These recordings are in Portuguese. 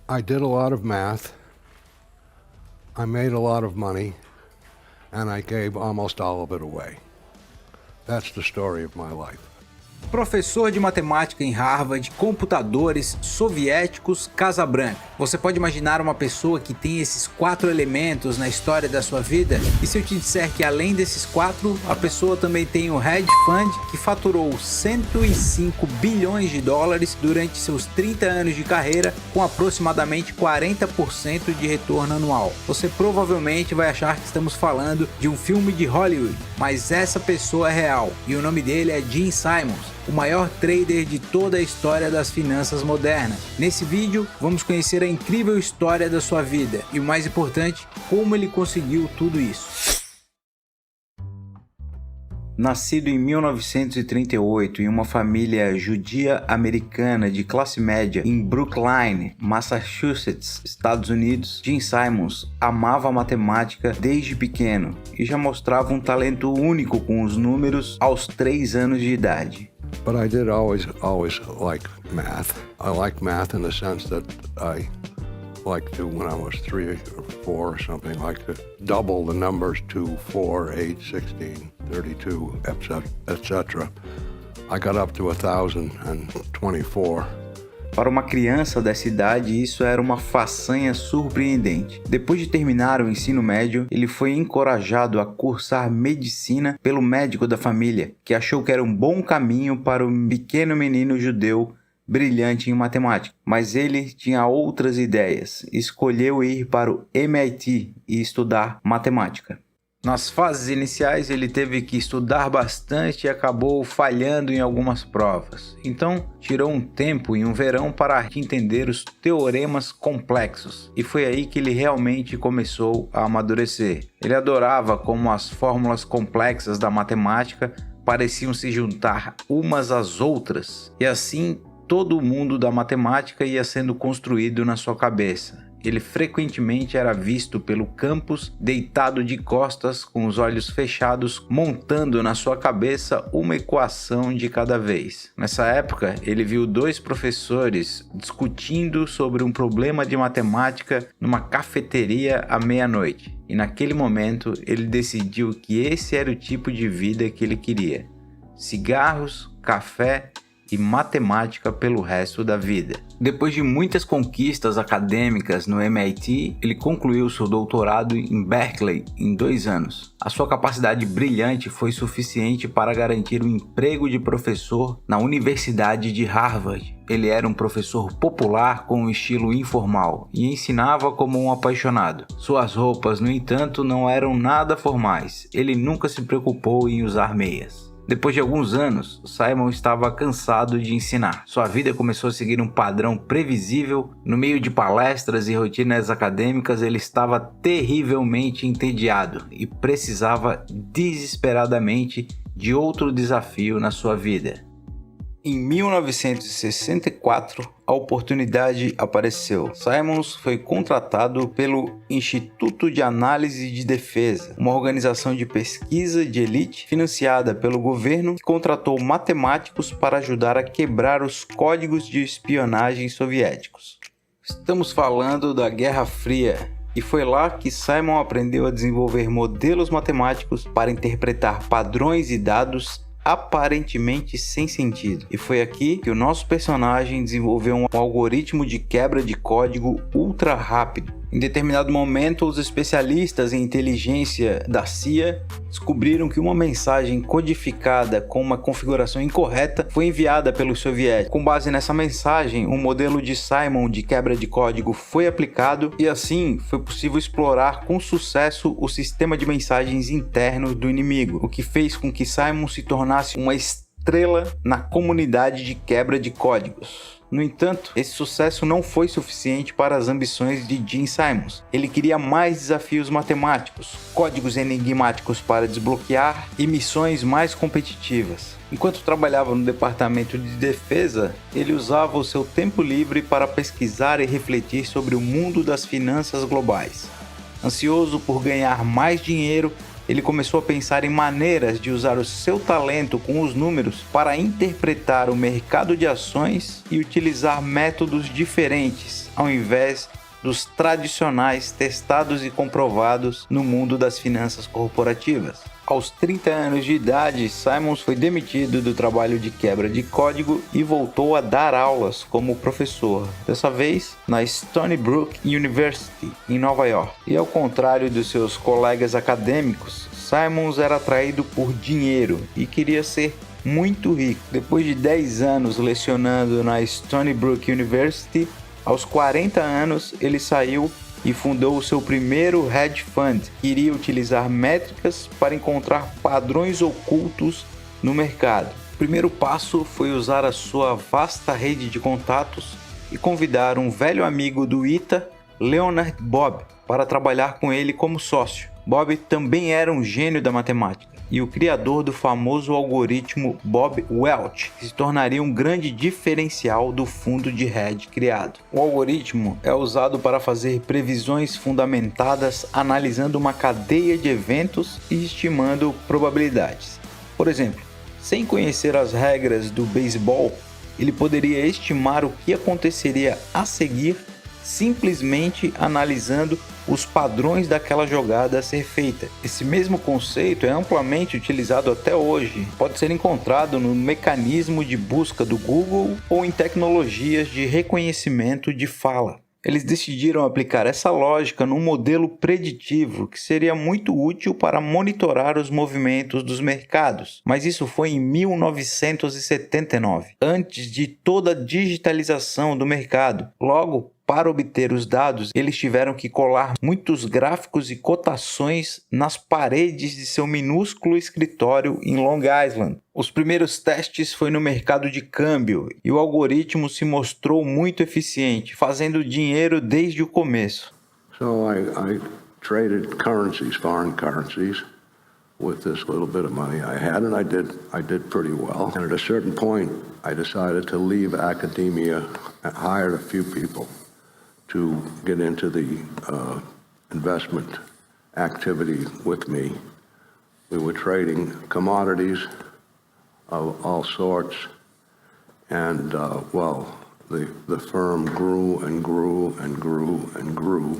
I did a lot of math, I made a lot of money, and I gave almost all of it away. That's the story of my life. Professor de matemática em Harvard, computadores, soviéticos, Casa Branca. Você pode imaginar uma pessoa que tem esses 4 elementos na história da sua vida? E se eu te disser que além desses 4, a pessoa também tem o hedge fund, que faturou 105 bilhões de dólares durante seus 30 anos de carreira, com aproximadamente 40% de retorno anual. Você provavelmente vai achar que estamos falando de um filme de Hollywood, mas essa pessoa é real, e o nome dele é Gene Simons, o maior trader de toda a história das finanças modernas. Nesse vídeo, vamos conhecer a incrível história da sua vida e, o mais importante, como ele conseguiu tudo isso. Nascido em 1938 em uma família judia-americana de classe média em Brookline, Massachusetts, Estados Unidos, Gene Simons amava a matemática desde pequeno e já mostrava um talento único com os números aos 3 anos de idade. But I did always like math. I like math in the sense that I like to, when I was 3 or 4 or something, like to double the numbers 2, 4, 8, 16, 32, etc. I got up to 1,024. Para uma criança dessa idade, isso era uma façanha surpreendente. Depois de terminar o ensino médio, ele foi encorajado a cursar medicina pelo médico da família, que achou que era um bom caminho para um pequeno menino judeu brilhante em matemática. Mas ele tinha outras ideias. Escolheu ir para o MIT e estudar matemática. Nas fases iniciais, ele teve que estudar bastante e acabou falhando em algumas provas. Então, tirou um tempo em um verão para entender os teoremas complexos. E foi aí que ele realmente começou a amadurecer. Ele adorava como as fórmulas complexas da matemática pareciam se juntar umas às outras. E assim, todo o mundo da matemática ia sendo construído na sua cabeça. Ele frequentemente era visto pelo campus deitado de costas, com os olhos fechados, montando na sua cabeça uma equação de cada vez. Nessa época, ele viu 2 professores discutindo sobre um problema de matemática numa cafeteria à meia-noite. E naquele momento, ele decidiu que esse era o tipo de vida que ele queria: cigarros, café e matemática pelo resto da vida. Depois de muitas conquistas acadêmicas no MIT, ele concluiu seu doutorado em Berkeley em 2 anos. A sua capacidade brilhante foi suficiente para garantir um emprego de professor na Universidade de Harvard. Ele era um professor popular com um estilo informal e ensinava como um apaixonado. Suas roupas, no entanto, não eram nada formais. Ele nunca se preocupou em usar meias. Depois de alguns anos, Simon estava cansado de ensinar. Sua vida começou a seguir um padrão previsível. No meio de palestras e rotinas acadêmicas, ele estava terrivelmente entediado e precisava desesperadamente de outro desafio na sua vida. Em 1964, a oportunidade apareceu. Simons foi contratado pelo Instituto de Análise de Defesa, uma organização de pesquisa de elite financiada pelo governo que contratou matemáticos para ajudar a quebrar os códigos de espionagem soviéticos. Estamos falando da Guerra Fria. E foi lá que Simon aprendeu a desenvolver modelos matemáticos para interpretar padrões e dados aparentemente sem sentido. E foi aqui que o nosso personagem desenvolveu um algoritmo de quebra de código ultra rápido. Em determinado momento, os especialistas em inteligência da CIA descobriram que uma mensagem codificada com uma configuração incorreta foi enviada pelos soviéticos. Com base nessa mensagem, um modelo de Simon de quebra de código foi aplicado e assim foi possível explorar com sucesso o sistema de mensagens interno do inimigo, o que fez com que Simon se tornasse uma estrela na comunidade de quebra de códigos. No entanto, esse sucesso não foi suficiente para as ambições de Gene Simons. Ele queria mais desafios matemáticos, códigos enigmáticos para desbloquear e missões mais competitivas. Enquanto trabalhava no departamento de defesa, ele usava o seu tempo livre para pesquisar e refletir sobre o mundo das finanças globais. Ansioso por ganhar mais dinheiro, ele começou a pensar em maneiras de usar o seu talento com os números para interpretar o mercado de ações e utilizar métodos diferentes, ao invés dos tradicionais testados e comprovados no mundo das finanças corporativas. Aos 30 anos de idade, Simons foi demitido do trabalho de quebra de código e voltou a dar aulas como professor, dessa vez na Stony Brook University, em Nova York. E ao contrário dos seus colegas acadêmicos, Simons era atraído por dinheiro e queria ser muito rico. Depois de 10 anos lecionando na Stony Brook University, aos 40 anos, ele saiu e fundou o seu primeiro hedge fund, que iria utilizar métricas para encontrar padrões ocultos no mercado. O primeiro passo foi usar a sua vasta rede de contatos e convidar um velho amigo do ITA, Leonard Bob, para trabalhar com ele como sócio. Bob também era um gênio da matemática e o criador do famoso algoritmo Bob Welch, que se tornaria um grande diferencial do fundo de hedge criado. O algoritmo é usado para fazer previsões fundamentadas analisando uma cadeia de eventos e estimando probabilidades. Por exemplo, sem conhecer as regras do beisebol, ele poderia estimar o que aconteceria a seguir simplesmente analisando os padrões daquela jogada a ser feita. Esse mesmo conceito é amplamente utilizado até hoje. Pode ser encontrado no mecanismo de busca do Google ou em tecnologias de reconhecimento de fala. Eles decidiram aplicar essa lógica num modelo preditivo que seria muito útil para monitorar os movimentos dos mercados, mas isso foi em 1979, antes de toda a digitalização do mercado. Logo, para obter os dados, eles tiveram que colar muitos gráficos e cotações nas paredes de seu minúsculo escritório em Long Island. Os primeiros testes foi no mercado de câmbio e o algoritmo se mostrou muito eficiente, fazendo dinheiro desde o começo. So I traded currencies, foreign currencies, with this little bit of money I had, and I did pretty well. And at a certain point, I decided to leave academia. I hired a few people to get into the investment activity with me. We were trading commodities of all sorts, and the firm grew and grew and grew and grew.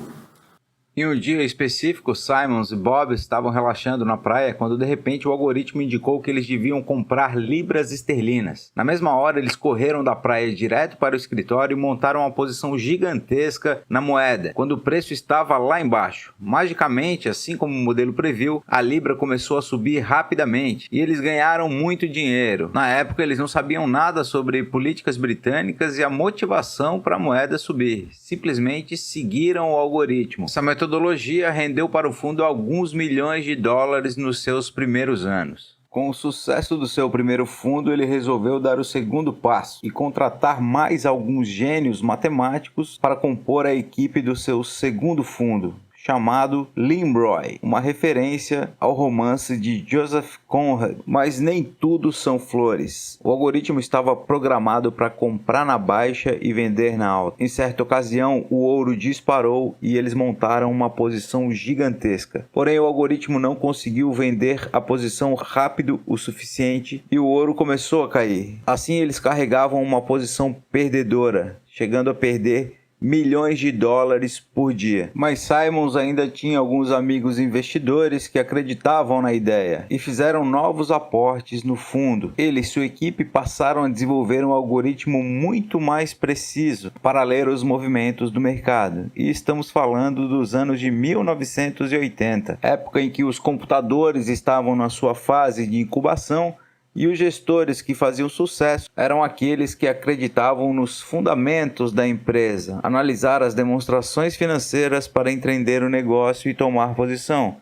Em um dia específico, Simons e Bob estavam relaxando na praia quando de repente o algoritmo indicou que eles deviam comprar libras esterlinas. Na mesma hora, eles correram da praia direto para o escritório e montaram uma posição gigantesca na moeda, quando o preço estava lá embaixo. Magicamente, assim como o modelo previu, a libra começou a subir rapidamente e eles ganharam muito dinheiro. Na época, eles não sabiam nada sobre políticas britânicas e a motivação para a moeda subir. Simplesmente seguiram o algoritmo. Essa metodologia rendeu para o fundo alguns milhões de dólares nos seus primeiros anos. Com o sucesso do seu primeiro fundo, ele resolveu dar o segundo passo e contratar mais alguns gênios matemáticos para compor a equipe do seu segundo fundo, chamado Limroy, uma referência ao romance de Joseph Conrad. Mas nem tudo são flores. O algoritmo estava programado para comprar na baixa e vender na alta. Em certa ocasião, o ouro disparou e eles montaram uma posição gigantesca. Porém, o algoritmo não conseguiu vender a posição rápido o suficiente e o ouro começou a cair. Assim, eles carregavam uma posição perdedora, chegando a perder milhões de dólares por dia. Mas Simons ainda tinha alguns amigos investidores que acreditavam na ideia e fizeram novos aportes no fundo. Ele e sua equipe passaram a desenvolver um algoritmo muito mais preciso para ler os movimentos do mercado. E estamos falando dos anos de 1980, época em que os computadores estavam na sua fase de incubação. E os gestores que faziam sucesso eram aqueles que acreditavam nos fundamentos da empresa, analisar as demonstrações financeiras para entender o negócio e tomar posição.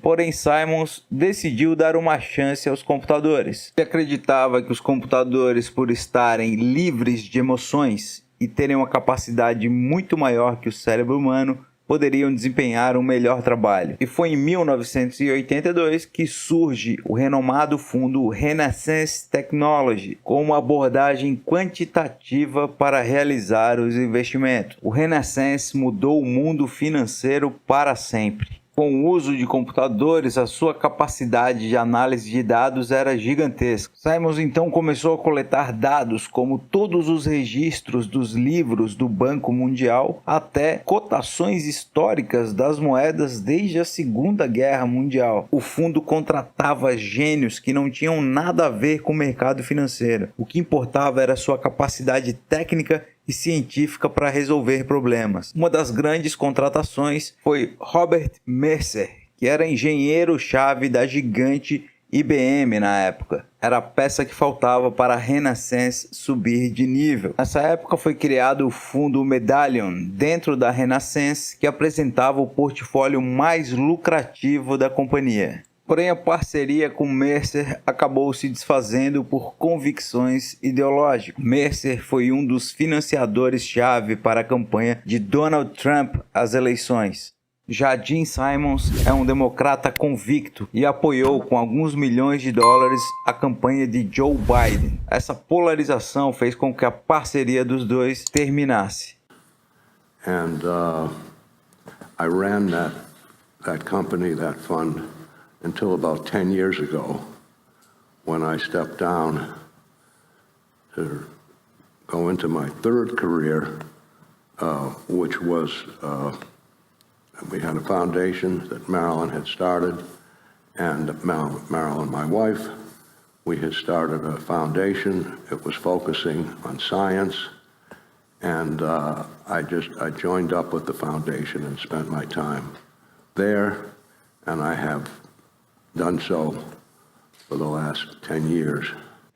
Porém, Simons decidiu dar uma chance aos computadores. Ele acreditava que os computadores, por estarem livres de emoções e terem uma capacidade muito maior que o cérebro humano, poderiam desempenhar um melhor trabalho. E foi em 1982 que surge o renomado fundo Renaissance Technology, com uma abordagem quantitativa para realizar os investimentos. O Renaissance mudou o mundo financeiro para sempre. Com o uso de computadores, a sua capacidade de análise de dados era gigantesca. Simons então começou a coletar dados como todos os registros dos livros do Banco Mundial até cotações históricas das moedas desde a Segunda Guerra Mundial. O fundo contratava gênios que não tinham nada a ver com o mercado financeiro. O que importava era sua capacidade técnica e científica para resolver problemas. Uma das grandes contratações foi Robert Mercer, que era engenheiro-chave da gigante IBM na época. Era a peça que faltava para a Renaissance subir de nível. Nessa época foi criado o fundo Medallion dentro da Renaissance, que apresentava o portfólio mais lucrativo da companhia. Porém, a parceria com Mercer acabou se desfazendo por convicções ideológicas. Mercer foi um dos financiadores-chave para a campanha de Donald Trump às eleições. Já Gene Simons é um democrata convicto e apoiou com alguns milhões de dólares a campanha de Joe Biden. Essa polarização fez com que a parceria dos dois terminasse. And I ran that company, that fund, until about 10 years ago, when I stepped down to go into my third career, which was, we had a foundation that Marilyn had started, and Marilyn, my wife, we had started a foundation. It was focusing on science, and I joined up with the foundation and spent my time there, and I have done so for the last 10 years.